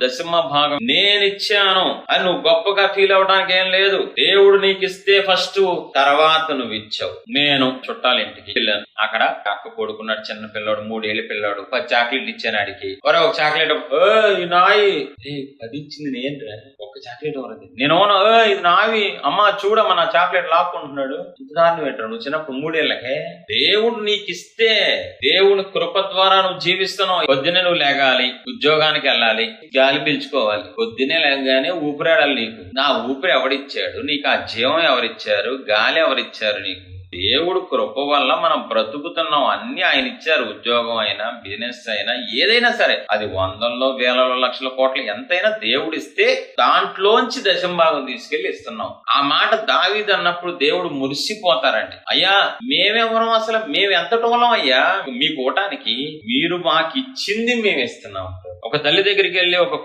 దశమ భాగం నేనిచ్చాను అని నువ్వు గొప్పగా ఫీల్ అవడానికి ఏం లేదు. దేవుడు నీకు ఇస్తే ఫస్ట్, తర్వాత నువ్వు ఇచ్చావు. నేను చుట్టాల ఇంటికి వెళ్ళాను. అక్కడ అక్క కొడుకున్నాడు, చిన్న పిల్లాడు, 3 ఏళ్ళ పిల్లాడు. 10 చాక్లెట్ ఇచ్చాను ఆడికి. ఒక చాక్లెట్ నాయి 10 ఇచ్చింది నేంట్రా, ఒక చాక్లెట్ ఎవరది? నేను ఇది నావి అమ్మా, చూడమ్మా నా చాక్లెట్ లాక్కుంటున్నాడు. దాన్ని పెట్టాడు. నువ్వు చిన్నప్పుడు 3 ఏళ్ళకే దేవుడు నీకు ఇస్తే, దేవుని కృప ద్వారా నువ్వు జీవిస్తున్నావు. పొద్దున్నే నువ్వు లేగాలి, ఉద్యోగానికి వెళ్ళాలి, గాలి పీల్చుకోవాలి. పొద్దునే లేగానే ఊపిరాడాలి. నీకు నా ఊపిరి ఎవరిచ్చాడు? నీకు ఆ జీవం ఎవరిచ్చారు? గాలి ఎవరిచ్చారు? నీకు దేవుడు కృప వల్ల మనం బ్రతుకుతున్నాం. అన్ని ఆయన ఇచ్చారు. ఉద్యోగం అయినా, బిజినెస్ అయినా, ఏదైనా సరే, అది 100ల్లో, 1000ల్లో, లక్షల కోట్లు ఎంతైనా దేవుడు ఇస్తే దాంట్లోంచి దశమ భాగం తీసుకెళ్లి ఇస్తున్నాం. ఆ మాట దావీదు అన్నప్పుడు దేవుడు మురిసిపోతారండి. అయ్యా మేమెవరం, అసలు మేము ఎంతటోళం అయ్యా మీకు ఇవ్వటానికి? మీరు మాకు ఇచ్చింది మేము ఇస్తున్నాం. ఒక తల్లి దగ్గరికి వెళ్ళి ఒక